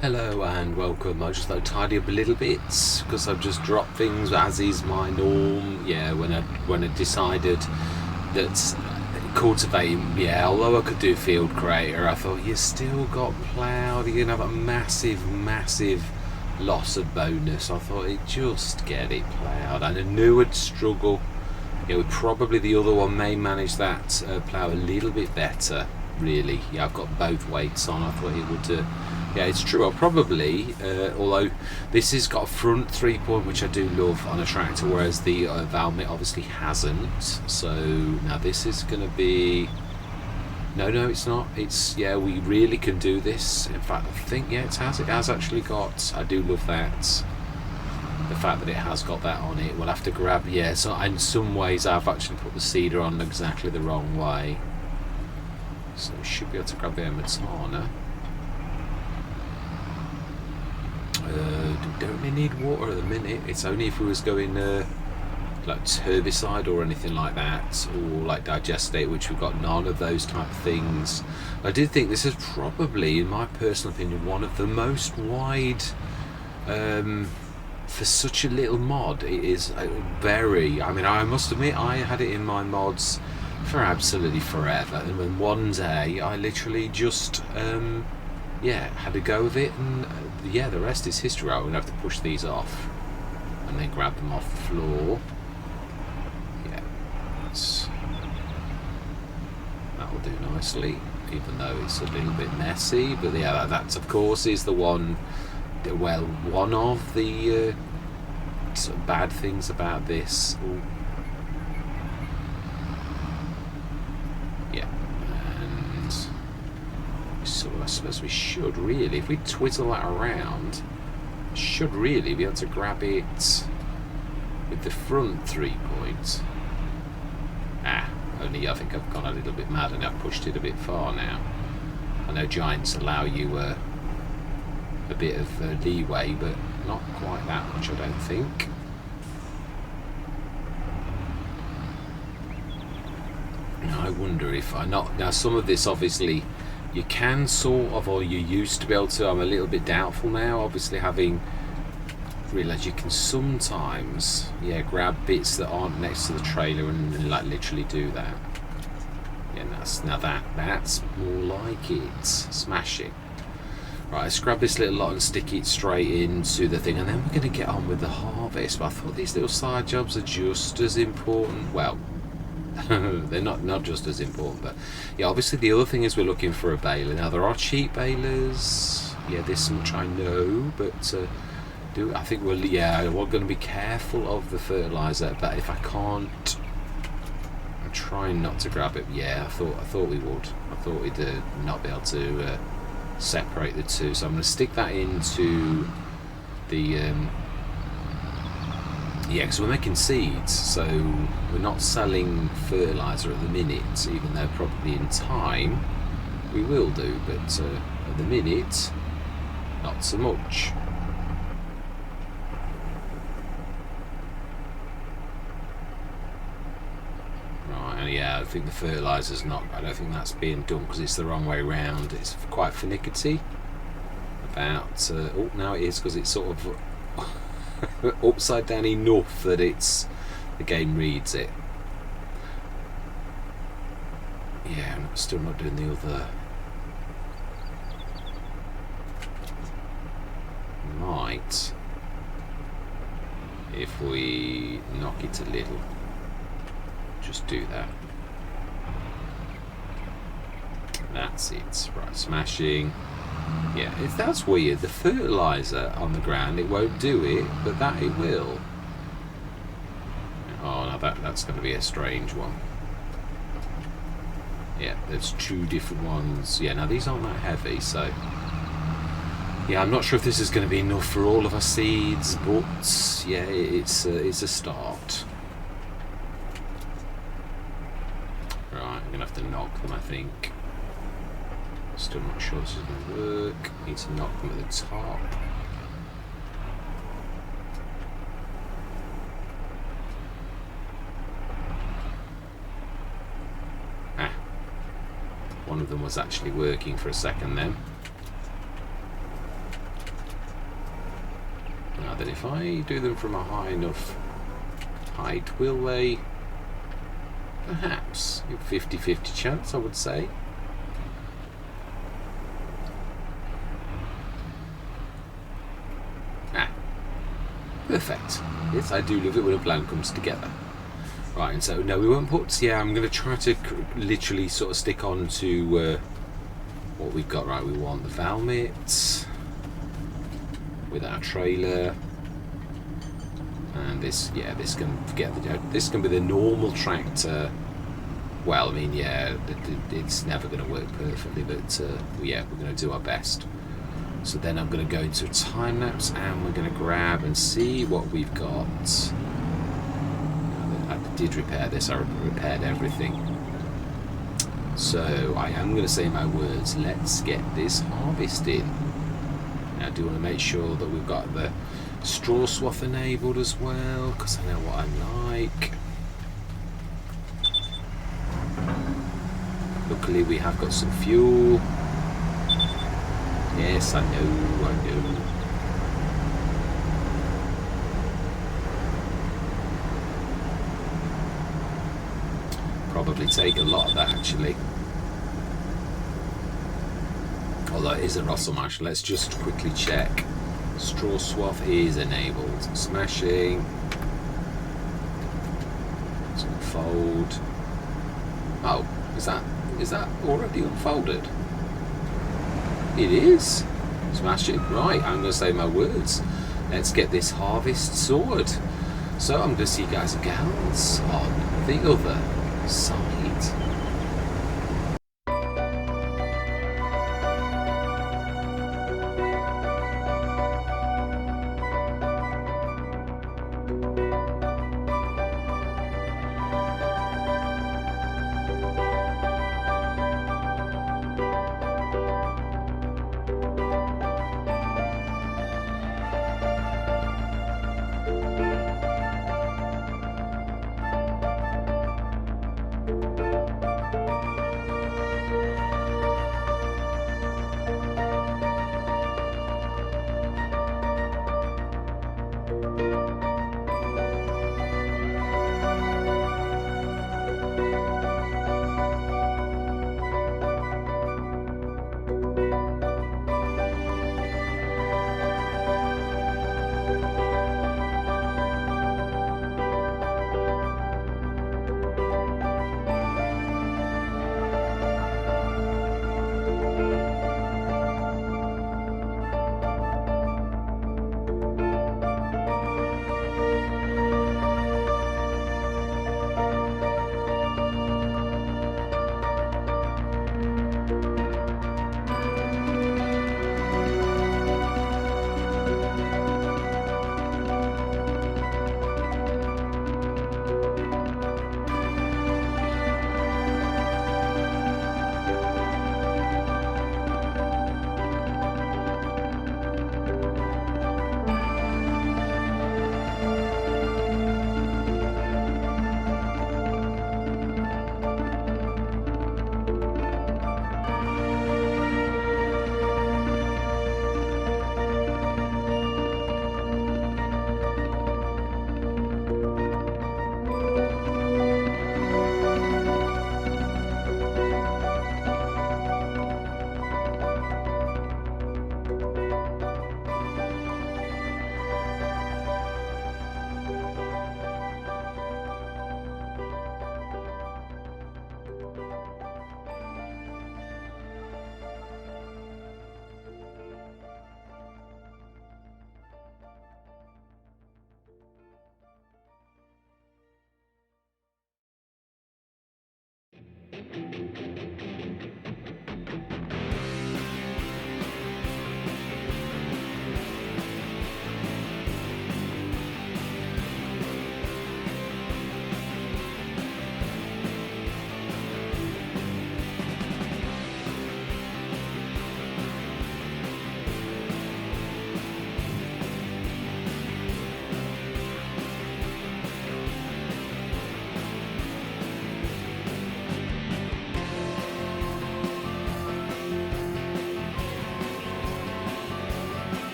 Hello and welcome. I just thought I'd tidy up a little bit because I've just dropped things as is my norm. Yeah, when I decided that cultivating, yeah, although I could do field creator, I thought you still got ploughed. You're gonna have a massive loss of bonus. I thought it just get it ploughed, and I knew I'd struggle. Yeah, probably the other one may manage that plough a little bit better. Really, yeah, I've got both weights on. I thought it would. Yeah, it's true. I'll probably, although this has got a front 3-point, which I do love on a tractor, whereas the Valmet obviously hasn't. So now this is going to be. No, it's not. It's, yeah, we really can do this. In fact, I think, yeah, it has actually got. I do love that. The fact that it has got that on it. We'll have to grab, yeah, so in some ways I've actually put the seeder on exactly the wrong way. So we should be able to grab the Ematana. Don't really need water at the minute. It's only if we was going like herbicide or anything like that, or like digestate, which we've got none of those type of things. I did think this is probably, in my personal opinion, one of the most wide for such a little mod. It is very, I mean, I must admit I had it in my mods for absolutely forever, and then one day I literally just yeah, had a go of it, and yeah, the rest is history. I'm gonna have to push these off and then grab them off the floor. Yeah, that'll do nicely, even though it's a little bit messy. But yeah, that of course is the one. Well, one of the sort of bad things about this. Ooh. Yeah, and so I suppose we should really, if we twiddle that around, should really be able to grab it with the front 3-point. Only I think I've gone a little bit mad and I've pushed it a bit far now. I know giants allow you a bit of leeway, but not quite that much, I don't think. Now I wonder if now some of this obviously you can sort of, or you used to be able to. I'm a little bit doubtful now, obviously, having realised you can sometimes, yeah, grab bits that aren't next to the trailer and like literally do that. Yeah, that's more like it. Smashing. Right, let's grab this little lot and stick it straight into the thing, and then we're going to get on with the harvest. But I thought these little side jobs are just as important. Well, they're not just as important, but yeah, obviously the other thing is we're looking for a baler. Now there are cheap balers, yeah, this much I know, but I think we're going to be careful of the fertilizer. But if I can't, I'm trying not to grab it. Yeah, I thought we would. I thought we'd not be able to separate the two, so I'm going to stick that into the yeah, because we're making seeds, so we're not selling fertilizer at the minute, even though probably in time we will do, but at the minute not so much. Right, yeah, I think the fertilizer's not, I don't think that's being done because it's the wrong way round. It's quite finicky about oh, now it is, because it's sort of upside down enough that the game reads it. Yeah, I'm still not doing the other. Might, if we knock it a little, just do that. That's it. Right, smashing. Yeah, if that's weird, the fertilizer on the ground, it won't do it, but that it will. Oh, now that's going to be a strange one. Yeah, there's two different ones. Yeah, now these aren't that heavy, so yeah, I'm not sure if this is going to be enough for all of our seeds, but yeah, it's a start. Right, I'm going to have to knock them, I think. Still not sure this is going to work. Need to knock them at the top. One of them was actually working for a second then. then if I do them from a high enough height, will they? Perhaps. 50-50 chance, I would say. Perfect. Yes, I do love it when a plan comes together. Right, and so no, we won't put. Yeah, I'm going to try to literally sort of stick on to what we've got. Right, we want the Valmet with our trailer, and this. Yeah, this can forget the. This can be the normal tractor. Well, I mean, yeah, it's never going to work perfectly, but yeah, we're going to do our best. So then I'm going to go into a time lapse and we're going to grab and see what we've got. I did repair this, I repaired everything. So I am going to say my words, let's get this harvest in. Now I do want to make sure that we've got the straw swath enabled as well, because I know what I like. Luckily we have got some fuel. Yes, I know. Probably take a lot of that actually. Although it is a Russell Marsh. Let's just quickly check. Straw swath is enabled. Smashing. Let's unfold. Oh, is that already unfolded? It is. Smash it. Right, I'm going to say my words. Let's get this harvest sorted. So I'm going to see you guys and gals on the other side.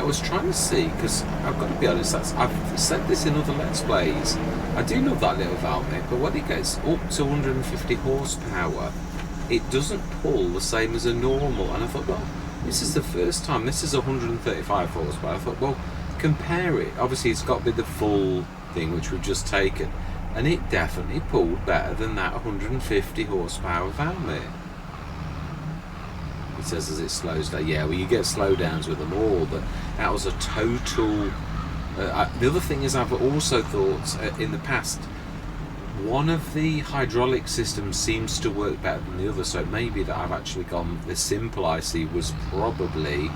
was trying to see, because I've got to be honest, I've said this in other Let's Plays. I do love that little valve mitt, but when it gets up to 150 horsepower, it doesn't pull the same as a normal. And I thought, well, this is the first time. This is 135 horsepower. I thought, well, compare it. Obviously, it's got to be the full thing, which we've just taken, and it definitely pulled better than that 150 horsepower valve mitt. It says as it slows down. Yeah, well, you get slowdowns with them all, but that was a total. The other thing is, I've also thought in the past, one of the hydraulic systems seems to work better than the other, so it may be that I've actually gone. The simple IC was probably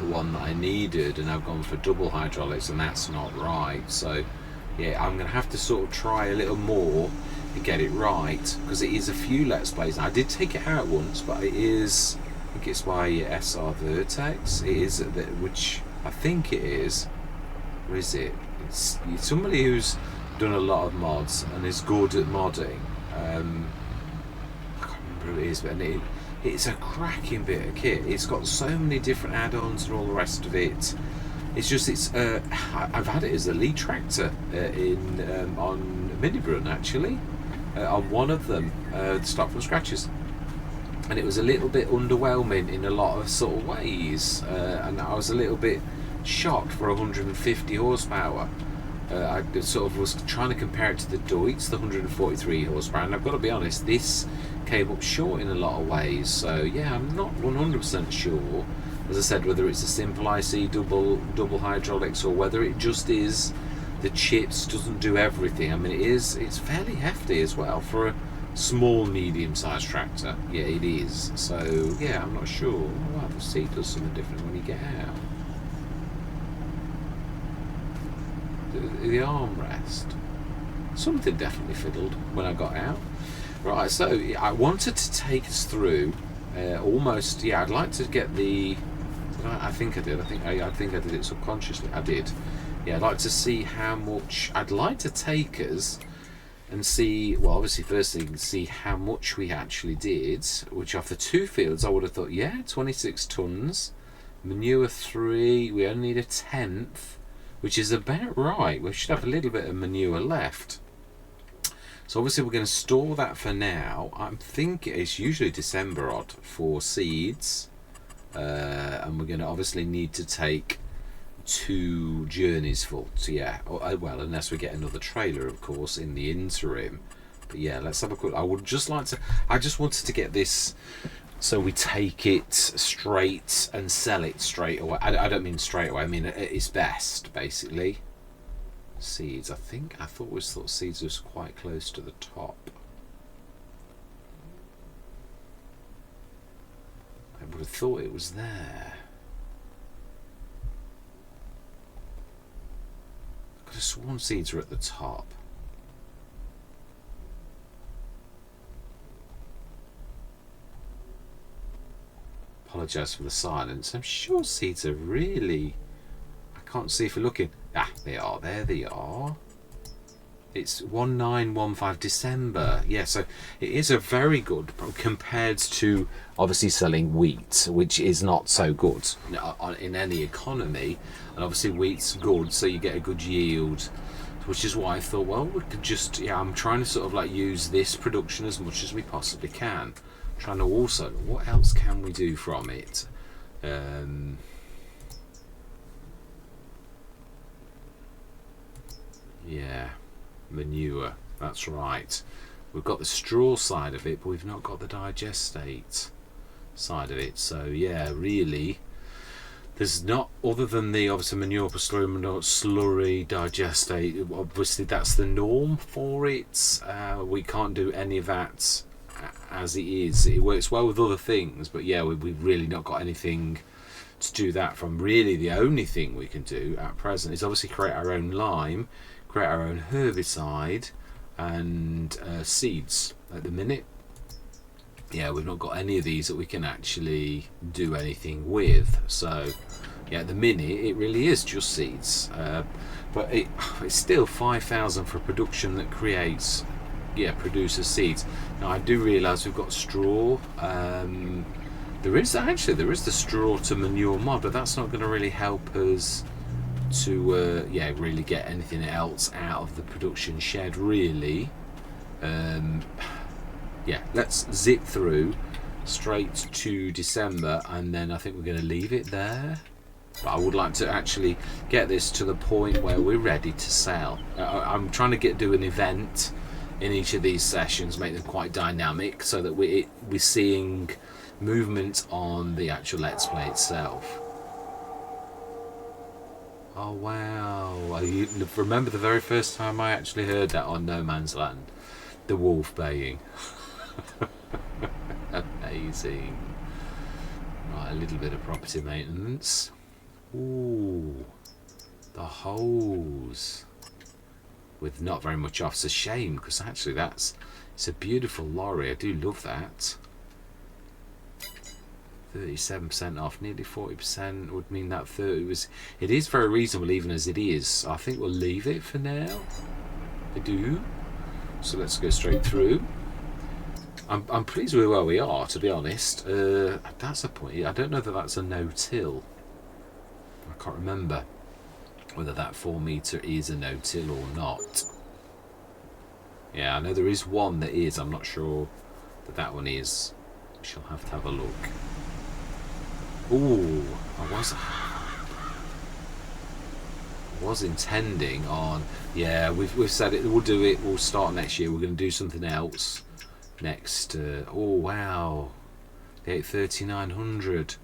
the one that I needed, and I've gone for double hydraulics, and that's not right. So yeah, I'm going to have to sort of try a little more to get it right, because it is a few Let's Plays. I did take it out once, but it is. I think it's by SR Vertex. It is, which I think it is. Or is it? It's somebody who's done a lot of mods and is good at modding. I can't remember who it is, but it's a cracking bit of kit. It's got so many different add-ons and all the rest of it. It's just, I've had it as a lead tractor on Minibrun, actually, on one of them, start from scratches. And it was a little bit underwhelming in a lot of sort of ways, and I was a little bit shocked for 150 horsepower. I sort of was trying to compare it to the Deutz, the 143 horsepower, and I've got to be honest, this came up short in a lot of ways. So yeah, I'm not 100% sure, as I said, whether it's a simple IC double hydraulics, or whether it just is the chips doesn't do everything. I mean, it's fairly hefty as well for a small medium-sized tractor. Yeah, it is. So yeah, I'm not sure. Oh, wow, the seat does something different when you get out. The armrest, something definitely fiddled when I got out. Right, so I wanted to take us through almost. Yeah, I'd like to get the. I think I did. I think I did it subconsciously. I did. Yeah, I'd like to see how much. I'd like to take us and see. Well, obviously, first thing, see how much we actually did. Which after 2 fields, I would have thought, yeah, 26 tons. Manure 3. We only need a tenth, which is about right. We should have a little bit of manure left. So obviously we're going to store that for now. I'm thinking it's usually December odd for seeds, and we're going to obviously need to take 2 journeys full. So yeah, well, unless we get another trailer, of course, in the interim. But yeah, let's have a quick. I would just like to. I just wanted to get this. So we take it straight and sell it straight away. I don't mean straight away. I mean it's best, basically. Seeds. I thought seeds was quite close to the top. I would have thought it was there. I could have sworn seeds are at the top. Apologise for the silence. I'm sure seeds are really. I can't see if we're looking. Ah, they are. There they are. It's 1915 December. Yeah, so it is a very good compared to obviously selling wheat, which is not so good in any economy. And obviously wheat's good, so you get a good yield. Which is why I thought, well, we could just. Yeah, I'm trying to sort of like use this production as much as we possibly can. Trying to also, what else can we do from it? Yeah, manure, that's right. We've got the straw side of it, but we've not got the digestate side of it. So yeah, really, there's not, other than the obviously manure per slurry digestate, obviously that's the norm for it. We can't do any of that as it is. It works well with other things, but yeah, we've really not got anything to do that from. Really the only thing we can do at present is obviously create our own lime, create our own herbicide and seeds at the minute. Yeah, we've not got any of these that we can actually do anything with. So yeah, at the minute it really is just seeds, but it's still 5,000 for production that creates, yeah, produces seeds. Now I do realise we've got straw, There is the straw to manure mod, but that's not going to really help us to yeah, really get anything else out of the production shed, really. Yeah, let's zip through straight to December, and then I think we're going to leave it there. But I would like to actually get this to the point where we're ready to sell. I'm trying to do an event in each of these sessions, make them quite dynamic, so that we're seeing movement on the actual Let's Play itself. Oh wow, I remember the very first time I actually heard that on No Man's Land. The wolf baying. Amazing. Right, a little bit of property maintenance. Ooh, the hose. With not very much off. It's a shame, because actually it's a beautiful lorry. I do love that. 37% off, nearly 40% would mean that 30 was. It is very reasonable even as it is. I think we'll leave it for now. I do. So let's go straight through. I'm pleased with where we are, to be honest. That's a point. I don't know that that's a no-till. I can't remember whether that 4 meter is a no-till or not. Yeah, I know there is one that is. I'm not sure that one is. We shall have to have a look. Ooh, I was intending on. Yeah, we've said it. We'll do it. We'll start next year. We're going to do something else next. Oh wow, the 3900.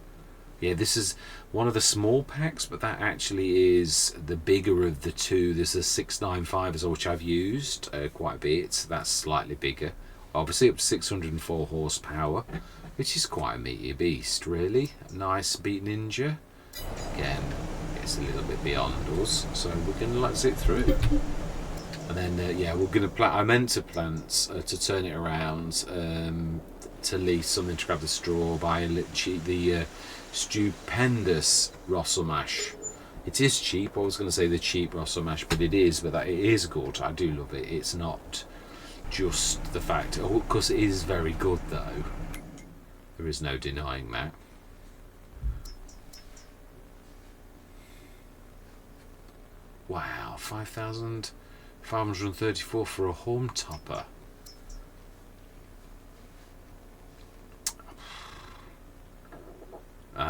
Yeah, this is one of the small packs, but that actually is the bigger of the two. There's a 695 as well, which I've used quite a bit. That's slightly bigger. Obviously up to 604 horsepower, which is quite a meaty beast, really. Nice beat ninja. Again, it's a little bit beyond us, so we're going to let zip through. And then, yeah, we're going to I meant to plant, to turn it around, to lease something to grab the straw, buy the stupendous Russell mash. It is cheap. I was going to say the cheap Russell mash, but it is good. I do love it. It's not just the fact, because it is very good though. There is no denying that. Wow, 5,534 for a home topper.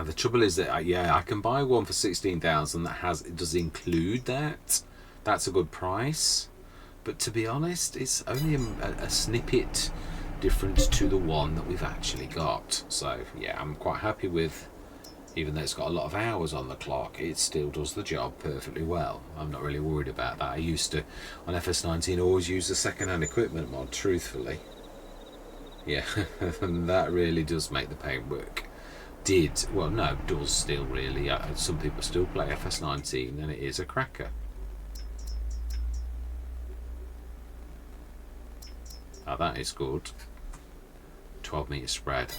The trouble is that yeah, I can buy one for 16,000 that does include that. That's a good price. But to be honest, it's only a snippet difference to the one that we've actually got. So yeah, I'm quite happy with, even though it's got a lot of hours on the clock, it still does the job perfectly well. I'm not really worried about that. I used to, on FS19, always use the second-hand equipment mod, truthfully. Yeah, and that really does make the paintwork. Well, no, does still really. Some people still play FS19, and it is a cracker. Now that is good. 12 meter spread.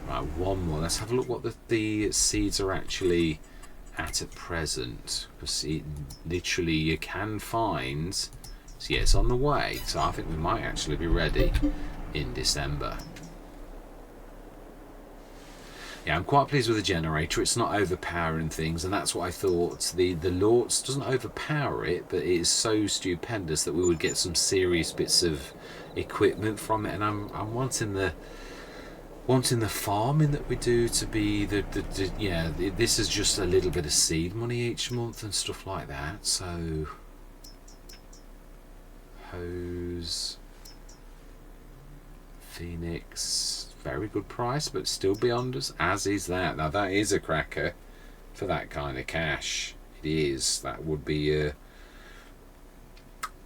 Right, one more. Let's have a look what the seeds are actually at present. Because literally you can find. So yeah, it's on the way. So I think we might actually be ready in December. Yeah, I'm quite pleased with the generator. It's not overpowering things, and that's what I thought. The Lortz doesn't overpower it, but it is so stupendous that we would get some serious bits of equipment from it. And I'm wanting the farming that we do to be yeah. This is just a little bit of seed money each month and stuff like that. So hose, Phoenix. Very good price, but still beyond us, as is that. Now that is a cracker for that kind of cash. It is. That would be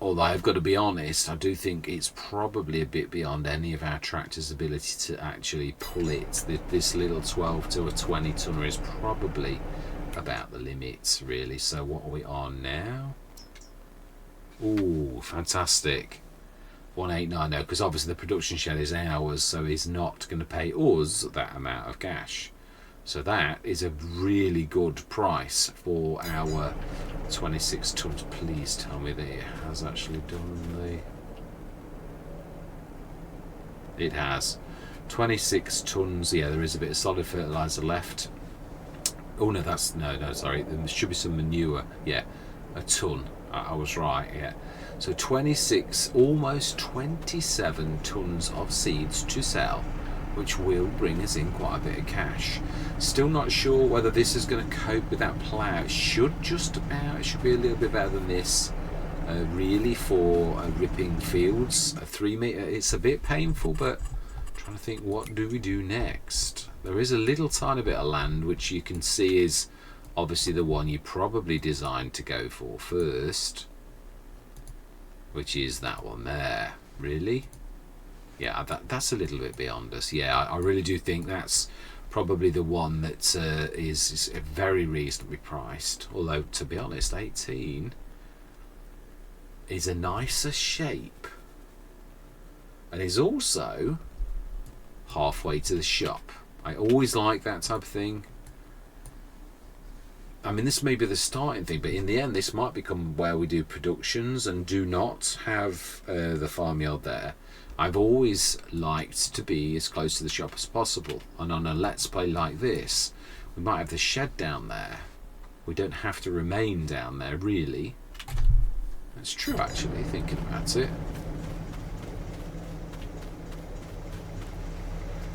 although I've got to be honest, I do think it's probably a bit beyond any of our tractors' ability to actually pull it. This little 12 to a 20 tonner is probably about the limit, really. So what are we on now? Ooh, fantastic. 1890, because obviously the production shed is ours, so he's not going to pay us that amount of cash. So that is a really good price for our 26 tons. Please tell me that it has actually done the. It has. 26 tons. Yeah, there is a bit of solid fertilizer left. Oh no, that's no, sorry. There should be some manure. Yeah, a ton. I was right. Yeah. So 26, almost 27 tons of seeds to sell, which will bring us in quite a bit of cash. Still not sure whether this is going to cope with that plough. It should just about. It should be a little bit better than this. Really, for ripping fields, a 3 meter. It's a bit painful, but I'm trying to think, what do we do next? There is a little tiny bit of land which you can see is obviously the one you probably designed to go for first, which is that one there. Really? Yeah, that's a little bit beyond us. Yeah, I really do think that's probably the one that is very reasonably priced. Although, to be honest, 18 is a nicer shape and is also halfway to the shop. I always like that type of thing. I mean, this may be the starting thing, but in the end this might become where we do productions and do not have the farmyard there. I've always liked to be as close to the shop as possible, and on a Let's Play like this we might have the shed down there. We don't have to remain down there, really. That's true, actually, thinking about it.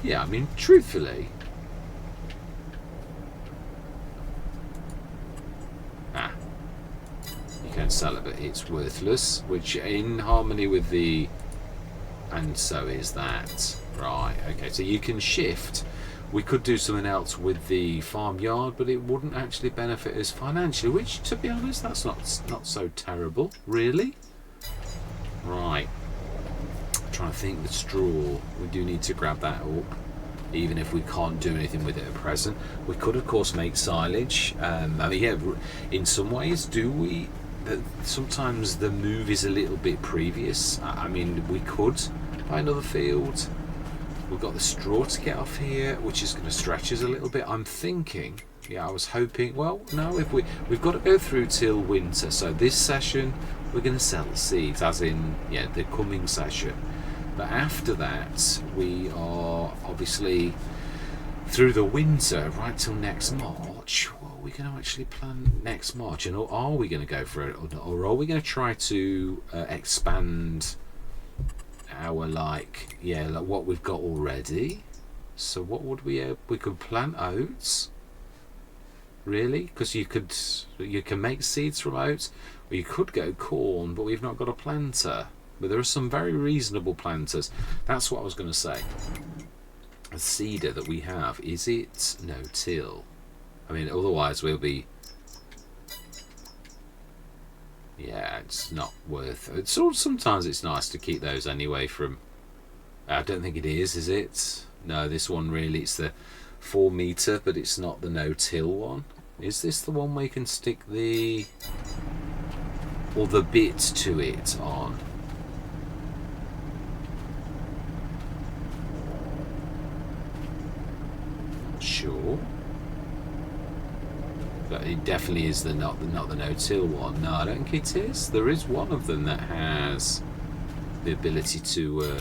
Yeah, I mean, truthfully, you can sell it, but it's worthless, which in harmony with the, and so is that. Right, okay, so you can shift. We could do something else with the farmyard, but it wouldn't actually benefit us financially, which, to be honest, that's not so terrible, really. Right. I'm trying to think, the straw. We do need to grab that up, even if we can't do anything with it at present. We could, of course, make silage. I mean, yeah, in some ways, do we? Sometimes the move is a little bit previous. I mean, we could buy another field. We've got the straw to get off here, which is going to stretch us a little bit. I'm thinking, yeah, I was hoping, well, no, if we've got to go through till winter. So this session, we're going to sell the seeds, as in, yeah, the coming session. But after that, we are obviously through the winter, right till next March. What are we going to actually plant next March? And are we going to go for it, or are we going to try to expand our, like what we've got already? So what would we could plant oats, really, because you can make seeds from oats, or you could go corn, but we've not got a planter. But there are some very reasonable planters. That's what I was going to say. A cedar that we have, is it no-till? I mean, otherwise we'll be, yeah, it's not worth it. So sometimes it's nice to keep those anyway from, I don't think it is it? No, this one really, it's the 4 meter, but it's not the no-till one. Is this the one where you can stick the, or the bit to it on? Sure, but it definitely is not the no-till one. No, I don't think it is. There is one of them that has the ability to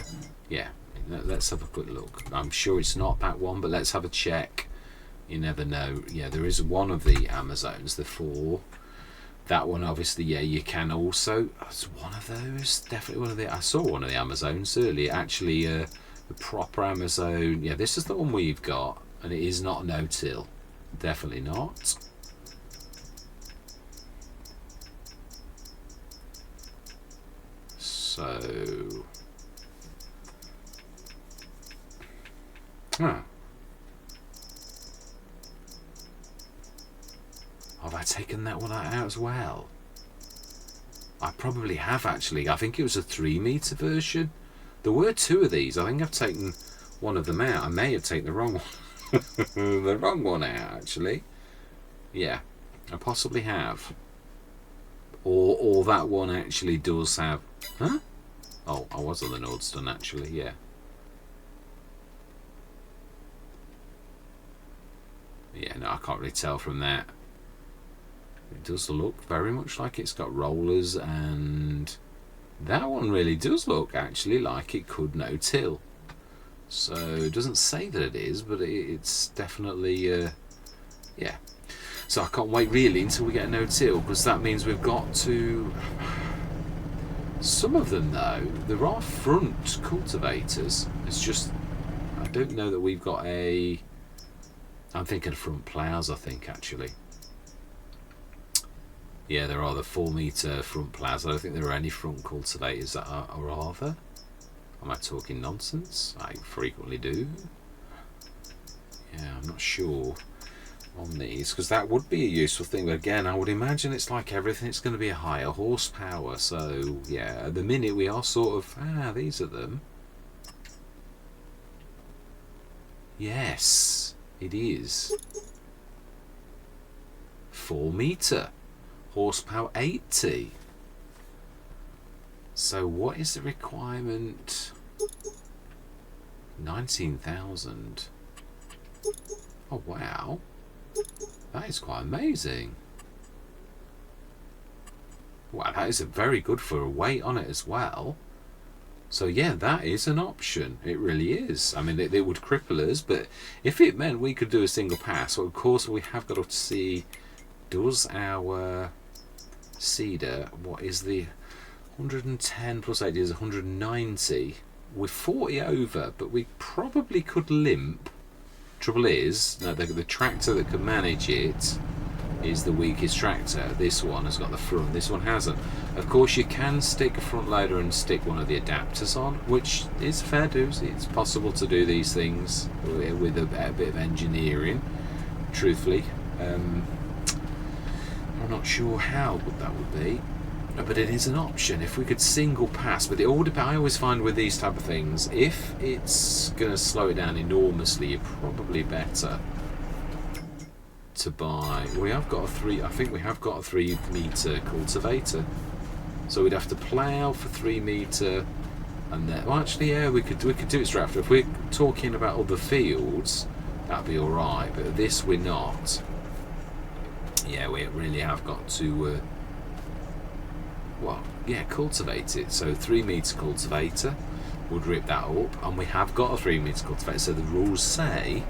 yeah, let's have a quick look. I'm sure it's not that one, but let's have a check. You never know. Yeah, there is one of the Amazons, the 4. That one, obviously, yeah, you can also, it's one of those, definitely one of the, I saw one of the Amazons earlier, actually, the proper Amazon. Yeah, this is the one we've got. And it is not no-till. Definitely not. So, have I taken that one out as well? I probably have, actually. I think it was a 3 meter version. There were 2 of these. I think I've taken one of them out. I may have taken the wrong one. The wrong one out, actually. Yeah, I possibly have. Or that one actually does have, huh? Oh, I was on the Nordstone, actually, yeah. Yeah, no, I can't really tell from that. It does look very much like it's got rollers, and that one really does look actually like it could no-till. So it doesn't say that it is, but it's definitely, yeah. So I can't wait really until we get a no-till, because that means we've got to... Some of them though, there are front cultivators. It's just, I don't know that we've got a... I'm thinking of front ploughs, I think, actually. Yeah, there are the 4 metre front ploughs. I don't think there are any front cultivators that are, or are there? Am I talking nonsense? I frequently do. Yeah, I'm not sure on these, because that would be a useful thing. But again, I would imagine it's like everything, it's going to be a higher horsepower. So yeah, at the minute we are sort of, these are them. Yes, it is. 4 metre. Horsepower 80. So what is the requirement? 19,000. Oh wow, that is quite amazing. Wow, that is very good for a weight on it as well. So yeah, that is an option. It really is. I mean, it would cripple us, but if it meant we could do a single pass, well, of course we have got to see, does our cedar, what is the 110 plus 80 is 190. We're 40 over, but we probably could limp. Trouble is, no, the tractor that can manage it is the weakest tractor. This one has got the front, this one hasn't. Of course, you can stick a front loader and stick one of the adapters on, which is fair dues. It's possible to do these things with a bit of engineering, truthfully. I'm not sure how good that would be, but it is an option if we could single pass. But it all depends. I always find with these type of things, if it's going to slow it down enormously, you're probably better to buy. We have got a 3. I think we have got a 3 metre cultivator, so we'd have to plough for 3 metre, and then well, actually, yeah, we could do it straight after. If we're talking about other fields, that'd be all right. But this we're not. Yeah, we really have got to, well, yeah, cultivate it. So 3 metre cultivator would rip that up, and we have got a 3 metre cultivator. So the rules say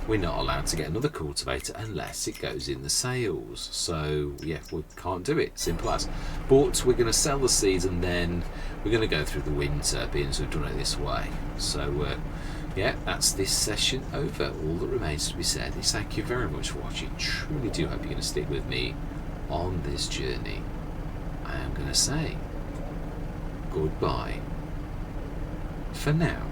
we're not allowed to get another cultivator unless it goes in the sales. So yeah, we can't do it, simple as. But we're going to sell the seeds, and then we're going to go through the winter, being as we've done it this way. So yeah, that's this session over. All that remains to be said is thank you very much for watching. Truly do hope you're going to stick with me on this journey. I am going to say goodbye for now.